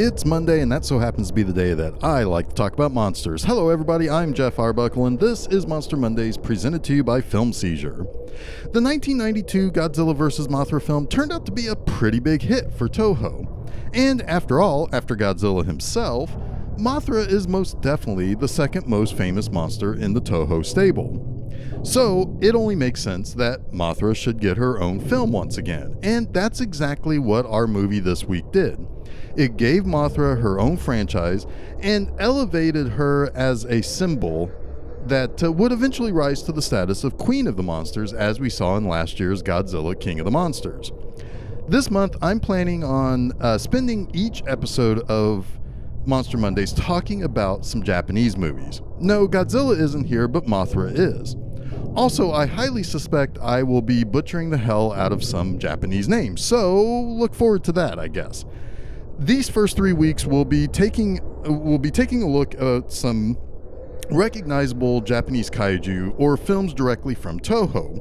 It's Monday, and that so happens to be the day that I like to talk about monsters. Hello, everybody. I'm Geoff Arbuckle, and this is Monster Mondays, presented to you by Film Seizure. The 1992 Godzilla vs. Mothra film turned out to be a pretty big hit for Toho. And after all, after Godzilla himself, Mothra is most definitely the second most famous monster in the Toho stable. So, it only makes sense that Mothra should get her own film once again, and that's exactly what our movie this week did. It gave Mothra her own franchise and elevated her as a symbol that would eventually rise to the status of Queen of the Monsters, as we saw in last year's Godzilla King of the Monsters. This month, I'm planning on spending each episode of Monster Mondays talking about some Japanese movies. No, Godzilla isn't here, but Mothra is. Also, I highly suspect I will be butchering the hell out of some Japanese names, so look forward to that, I guess. These first 3 weeks we'll be taking a look at some recognizable Japanese kaiju or films directly from Toho.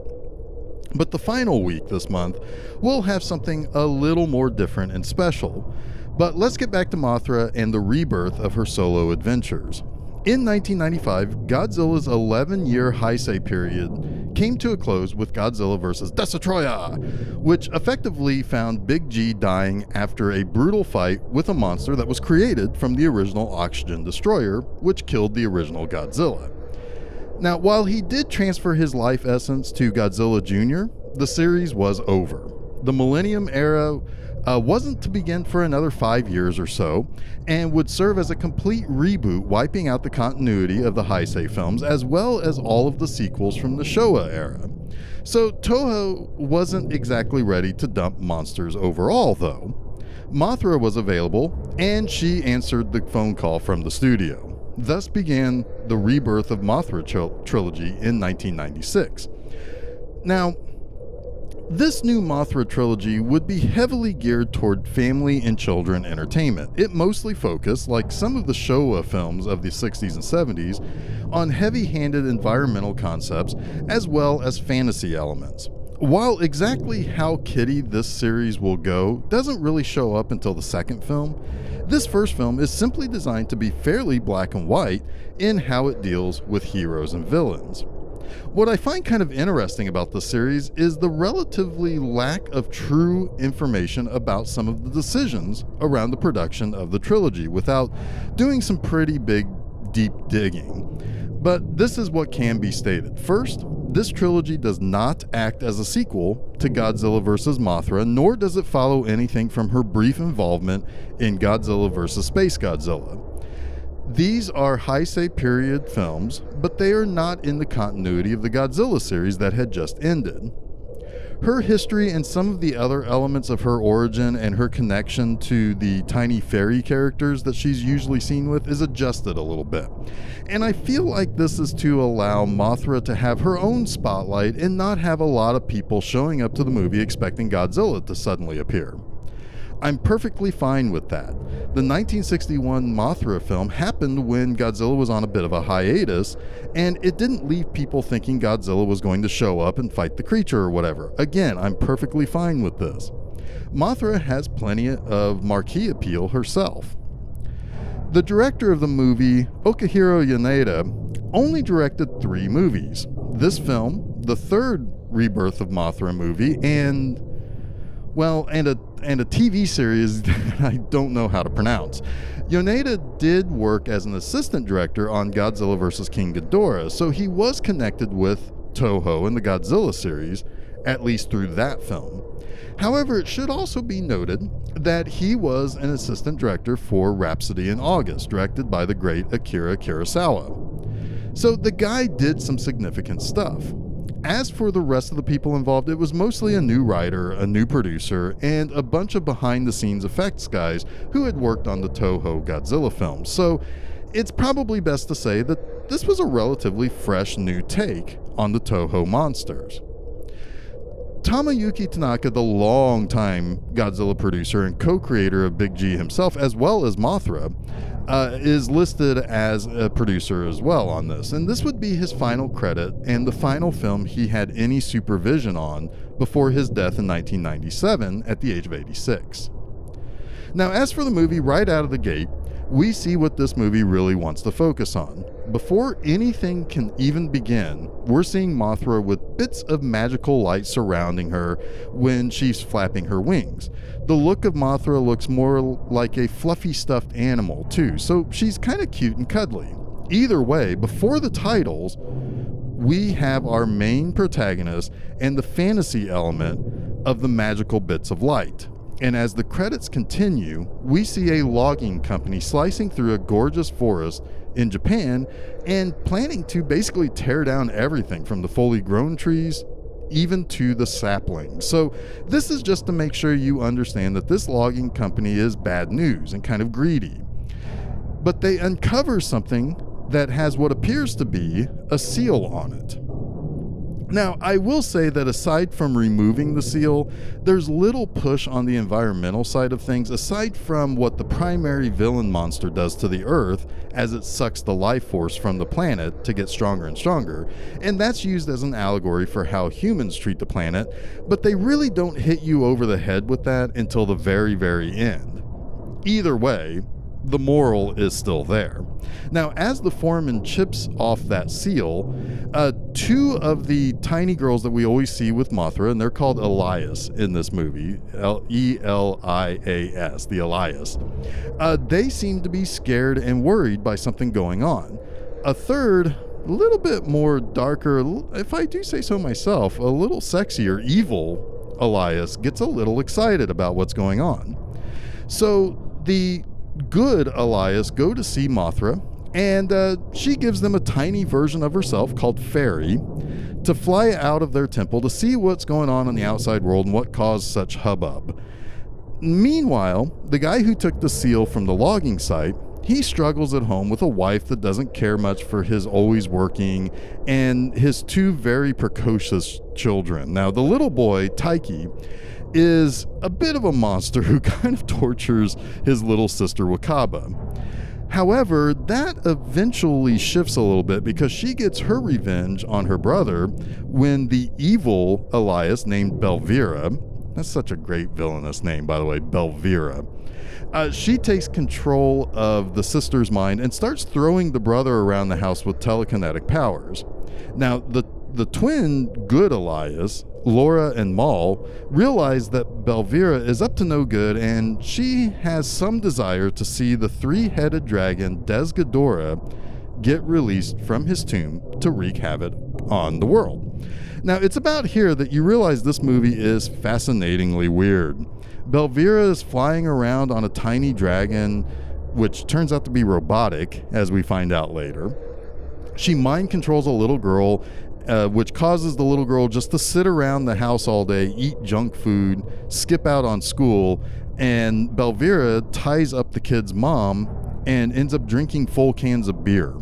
But the final week this month, we'll have something a little more different and special. But let's get back to Mothra and the rebirth of her solo adventures. In 1995, Godzilla's 11-year Heisei period came to a close with Godzilla vs. Destroyer, which effectively found Big G dying after a brutal fight with a monster that was created from the original Oxygen Destroyer, which killed the original Godzilla. Now, while he did transfer his life essence to Godzilla Jr., the series was over. The Millennium Era wasn't to begin for another 5 years or so, and would serve as a complete reboot, wiping out the continuity of the Heisei films, as well as all of the sequels from the Showa era. So Toho wasn't exactly ready to dump monsters overall, though. Mothra was available, and she answered the phone call from the studio. Thus began the Rebirth of Mothra trilogy in 1996. Now, this new Mothra trilogy would be heavily geared toward family and children entertainment. It mostly focused, like some of the Showa films of the 60s and 70s, on heavy-handed environmental concepts as well as fantasy elements. While exactly how kiddie this series will go doesn't really show up until the second film, this first film is simply designed to be fairly black and white in how it deals with heroes and villains. What I find kind of interesting about this series is the relatively lack of true information about some of the decisions around the production of the trilogy without doing some pretty big, deep digging. But this is what can be stated. First, this trilogy does not act as a sequel to Godzilla vs. Mothra, nor does it follow anything from her brief involvement in Godzilla vs. Space Godzilla. These are Heisei period films, but they are not in the continuity of the Godzilla series that had just ended. Her history and some of the other elements of her origin and her connection to the tiny fairy characters that she's usually seen with is adjusted a little bit. And I feel like this is to allow Mothra to have her own spotlight and not have a lot of people showing up to the movie expecting Godzilla to suddenly appear. I'm perfectly fine with that. The 1961 Mothra film happened when Godzilla was on a bit of a hiatus, and it didn't leave people thinking Godzilla was going to show up and fight the creature or whatever. Again, I'm perfectly fine with this. Mothra has plenty of marquee appeal herself. The director of the movie, Okihiro Yaneda, only directed 3 movies. This film, the third Rebirth of Mothra movie, and a TV series that I don't know how to pronounce. Yoneda did work as an assistant director on Godzilla vs. King Ghidorah, so he was connected with Toho and the Godzilla series, at least through that film. However, it should also be noted that he was an assistant director for Rhapsody in August, directed by the great Akira Kurosawa. So the guy did some significant stuff. As for the rest of the people involved, it was mostly a new writer, a new producer, and a bunch of behind-the-scenes effects guys who had worked on the Toho Godzilla films. So it's probably best to say that this was a relatively fresh new take on the Toho monsters. Tomoyuki Tanaka, the longtime Godzilla producer and co-creator of Big G himself, as well as Mothra, is listed as a producer as well on this. And this would be his final credit and the final film he had any supervision on before his death in 1997 at the age of 86. Now, as for the movie, right out of the gate, we see what this movie really wants to focus on. Before anything can even begin, we're seeing Mothra with bits of magical light surrounding her when she's flapping her wings. The look of Mothra looks more like a fluffy stuffed animal too, so she's kind of cute and cuddly. Either way, before the titles, we have our main protagonist and the fantasy element of the magical bits of light. And as the credits continue, we see a logging company slicing through a gorgeous forest in Japan and planning to basically tear down everything from the fully grown trees even to the saplings. So this is just to make sure you understand that this logging company is bad news and kind of greedy. But they uncover something that has what appears to be a seal on it. Now, I will say that aside from removing the seal, there's little push on the environmental side of things aside from what the primary villain monster does to the Earth as it sucks the life force from the planet to get stronger and stronger, and that's used as an allegory for how humans treat the planet, but they really don't hit you over the head with that until the very, very end. Either way, the moral is still there. Now, as the foreman chips off that seal, two of the tiny girls that we always see with Mothra, and they're called Elias in this movie, Elias, the Elias, they seem to be scared and worried by something going on. A third, a little bit more darker, if I do say so myself, a little sexier, evil Elias gets a little excited about what's going on. So the good Elias go to see Mothra, and she gives them a tiny version of herself called Fairy to fly out of their temple to see what's going on in the outside world and what caused such hubbub. Meanwhile, the guy who took the seal from the logging site, he struggles at home with a wife that doesn't care much for his always working and his two very precocious children. Now, the little boy, Taiki, is a bit of a monster who kind of tortures his little sister Wakaba. However, that eventually shifts a little bit because she gets her revenge on her brother when the evil Elias named Belvira, that's such a great villainous name by the way, Belvira, she takes control of the sister's mind and starts throwing the brother around the house with telekinetic powers. Now, the twin good Elias, Laura and Mal, realize that Belvira is up to no good and she has some desire to see the three-headed dragon Desghidorah get released from his tomb to wreak havoc on the world. Now, it's about here that you realize this movie is fascinatingly weird. Belvira is flying around on a tiny dragon, which turns out to be robotic, as we find out later. She mind controls a little girl, which causes the little girl just to sit around the house all day, eat junk food, skip out on school, and Belvira ties up the kid's mom and ends up drinking full cans of beer.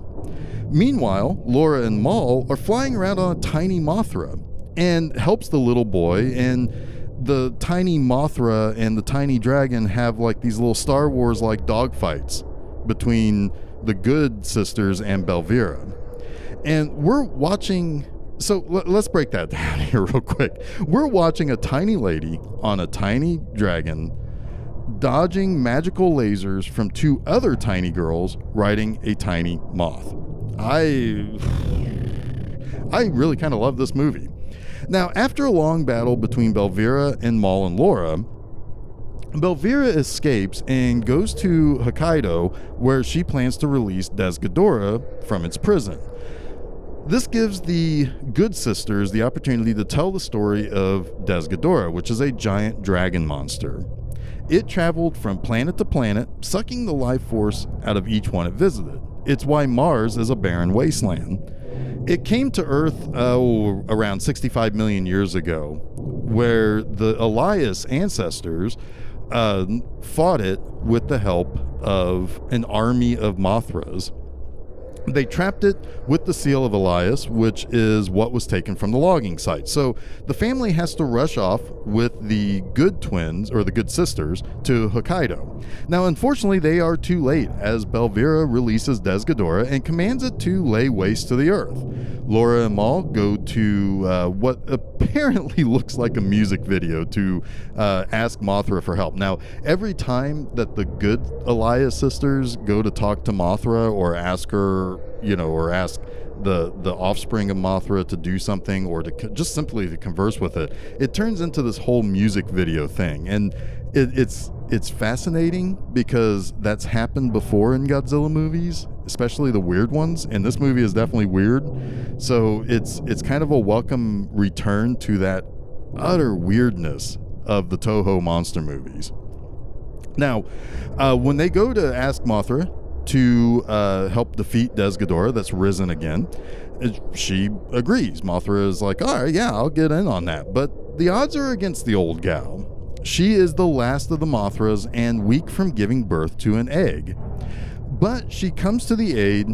Meanwhile, Laura and Mal are flying around on a tiny Mothra and helps the little boy, and the tiny Mothra and the tiny dragon have like these little Star Wars like dogfights between the good sisters and Belvira. And we're watching, so let's break that down here real quick. We're watching a tiny lady on a tiny dragon dodging magical lasers from two other tiny girls riding a tiny moth. I really kind of love this movie. Now, after a long battle between Belvira and Mal and Laura, Belvira escapes and goes to Hokkaido, where she plans to release Desghidorah from its prison. This gives the good sisters the opportunity to tell the story of Desghidorah, which is a giant dragon monster. It traveled from planet to planet, sucking the life force out of each one it visited. It's why Mars is a barren wasteland. It came to Earth around 65 million years ago, where the Elias ancestors fought it with the help of an army of Mothras. They trapped it with the seal of Elias, which is what was taken from the logging site. So the family has to rush off with the good twins, or the good sisters, to Hokkaido. Now, unfortunately, they are too late, as Belvira releases Desghidorah and commands it to lay waste to the earth. Laura and Maul go to what apparently looks like a music video to ask Mothra for help. Now, every time that the good Elias sisters go to talk to Mothra or ask her, or ask the offspring of Mothra to do something, or to just simply to converse with it, it turns into this whole music video thing. And it's fascinating because that's happened before in Godzilla movies, especially the weird ones, and this movie is definitely weird. So it's kind of a welcome return to that utter weirdness of the Toho monster movies. Now, when they go to ask Mothra to help defeat Desghidorah that's risen again, she agrees. Mothra is like, all right, yeah, I'll get in on that. But the odds are against the old gal. She is the last of the Mothras and weak from giving birth to an egg. But she comes to the aid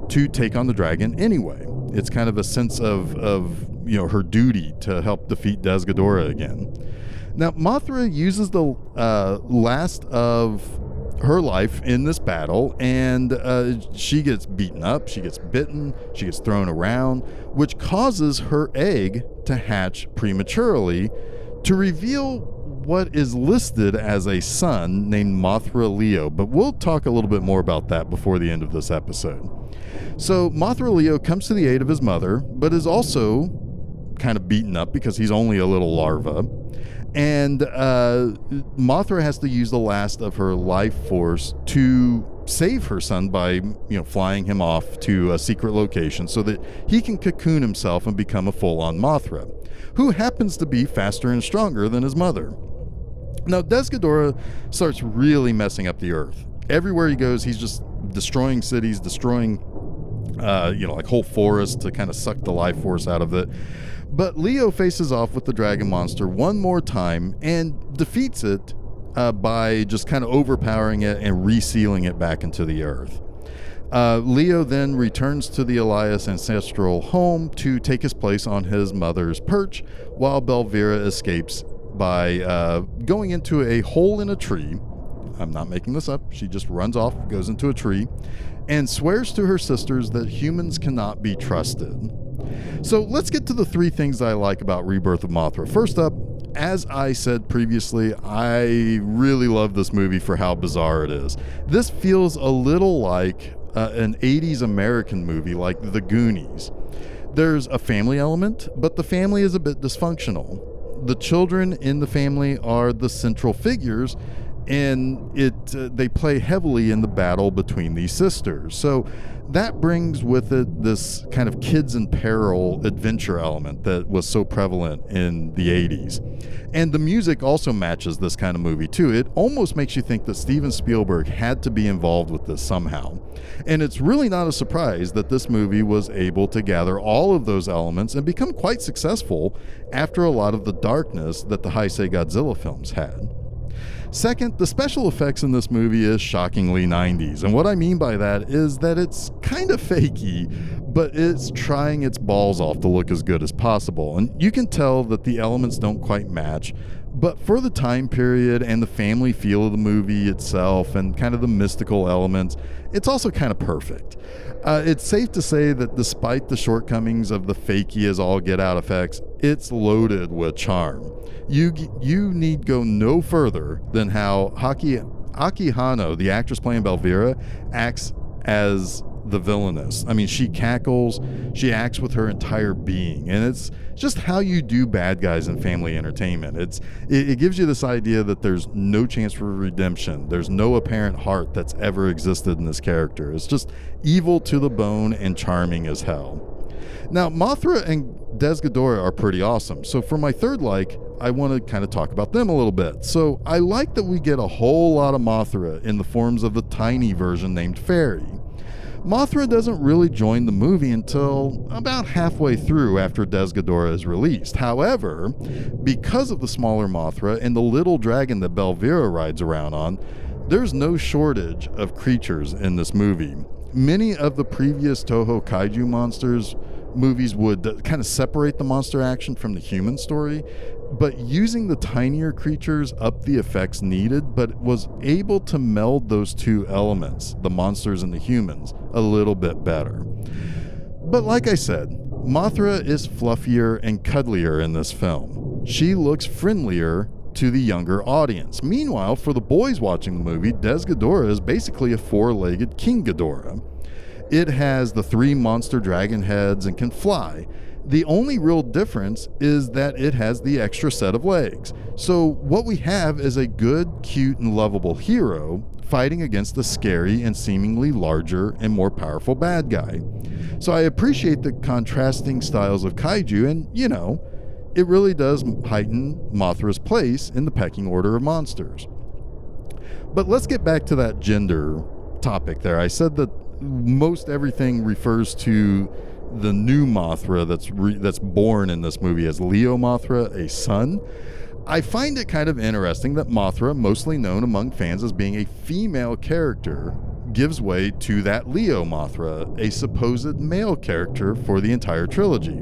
to take on the dragon anyway. It's kind of a sense of her duty to help defeat Desghidorah again. Now, Mothra uses the last of her life in this battle, and she gets beaten up, she gets bitten, she gets thrown around, which causes her egg to hatch prematurely to reveal what is listed as a son named Mothra Leo, but we'll talk a little bit more about that before the end of this episode. So Mothra Leo comes to the aid of his mother, but is also kind of beaten up because he's only a little larva. And Mothra has to use the last of her life force to save her son by, flying him off to a secret location so that he can cocoon himself and become a full-on Mothra, who happens to be faster and stronger than his mother. Now, Desghidorah starts really messing up the Earth. Everywhere he goes, he's just destroying cities, destroying, like whole forests to kind of suck the life force out of it. But Leo faces off with the dragon monster one more time and defeats it by just kind of overpowering it and resealing it back into the earth. Leo then returns to the Elias ancestral home to take his place on his mother's perch, while Belvira escapes by going into a hole in a tree. I'm not making this up. She just runs off, goes into a tree, and swears to her sisters that humans cannot be trusted. So let's get to the three things I like about Rebirth of Mothra. First up, as I said previously, I really love this movie for how bizarre it is. This feels a little like an 80s American movie like The Goonies. There's a family element, but the family is a bit dysfunctional. The children in the family are the central figures, and they play heavily in the battle between these sisters. So that brings with it this kind of kids in peril adventure element that was so prevalent in the 80s. And the music also matches this kind of movie too. It almost makes you think that Steven Spielberg had to be involved with this somehow. And it's really not a surprise that this movie was able to gather all of those elements and become quite successful after a lot of the darkness that the Heisei Godzilla films had. Second, the special effects in this movie is shockingly 90s. And what I mean by that is that it's kind of fakey, but it's trying its balls off to look as good as possible. And you can tell that the elements don't quite match, but for the time period and the family feel of the movie itself and kind of the mystical elements, it's also kind of perfect. It's safe to say that despite the shortcomings of the fakey as all get out effects, it's loaded with charm. You need go no further than how Aki Hano, the actress playing Belvira, acts as the villainess. I mean, she cackles, she acts with her entire being, and it's just how you do bad guys in family entertainment. It gives you this idea that there's no chance for redemption. There's no apparent heart that's ever existed in this character. It's just evil to the bone and charming as hell. Now, Mothra and Desghidorah are pretty awesome. So for my third like, I want to kind of talk about them a little bit. So I like that we get a whole lot of Mothra in the forms of the tiny version named Fairy. Mothra doesn't really join the movie until about halfway through after Desghidorah is released. However, because of the smaller Mothra and the little dragon that Belvira rides around on, there's no shortage of creatures in this movie. Many of the previous Toho Kaiju monsters movies would kind of separate the monster action from the human story, but using the tinier creatures upped the effects needed, but was able to meld those two elements, the monsters and the humans, a little bit better. But like I said, Mothra is fluffier and cuddlier in this film. She looks friendlier to the younger audience. Meanwhile, for the boys watching the movie, Des Ghidorah is basically a four-legged King Ghidorah. It has the 3 monster dragon heads and can fly. The only real difference is that it has the extra set of legs. So what we have is a good, cute, and lovable hero fighting against a scary and seemingly larger and more powerful bad guy. So I appreciate the contrasting styles of kaiju, and it really does heighten Mothra's place in the pecking order of monsters. But let's get back to that gender topic there. I said that most everything refers to the new Mothra that's born in this movie as Leo Mothra, a son. I find it kind of interesting that Mothra, mostly known among fans as being a female character, gives way to that Leo Mothra, a supposed male character for the entire trilogy.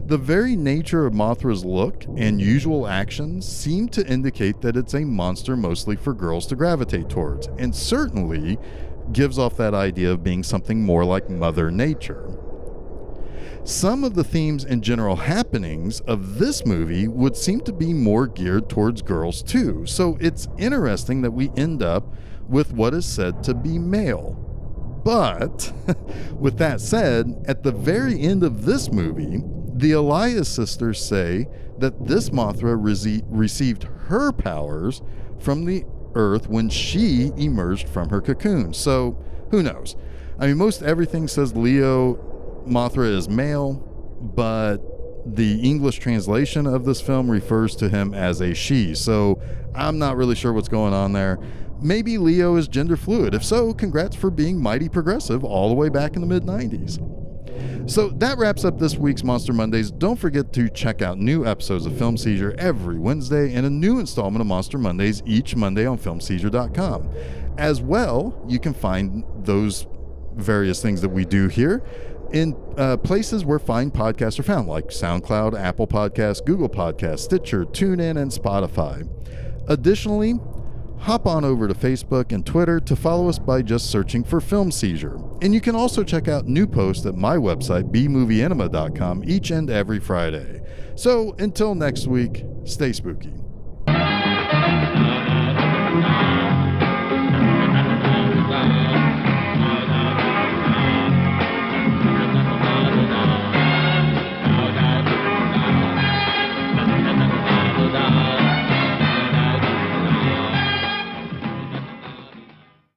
The very nature of Mothra's look and usual actions seem to indicate that it's a monster mostly for girls to gravitate towards, and certainly gives off that idea of being something more like Mother Nature. Some of the themes and general happenings of this movie would seem to be more geared towards girls too, so it's interesting that we end up with what is said to be male. But, with that said, at the very end of this movie, the Elias sisters say that this Mothra received her powers from the Earth when she emerged from her cocoon. So, who knows? I mean, most everything says Leo Mothra is male, but the English translation of this film refers to him as a she. So, I'm not really sure what's going on there. Maybe Leo is gender fluid. If so, congrats for being mighty progressive all the way back in the mid-90s. So that wraps up this week's Monster Mondays. Don't forget to check out new episodes of Film Seizure every Wednesday and a new installment of Monster Mondays each Monday on filmseizure.com. As well, you can find those various things that we do here in places where fine podcasts are found, like SoundCloud, Apple Podcasts, Google Podcasts, Stitcher, TuneIn, and Spotify. Additionally, hop on over to Facebook and Twitter to follow us by just searching for Film Seizure. And you can also check out new posts at my website, bmovieanima.com, each and every Friday. So until next week, stay spooky.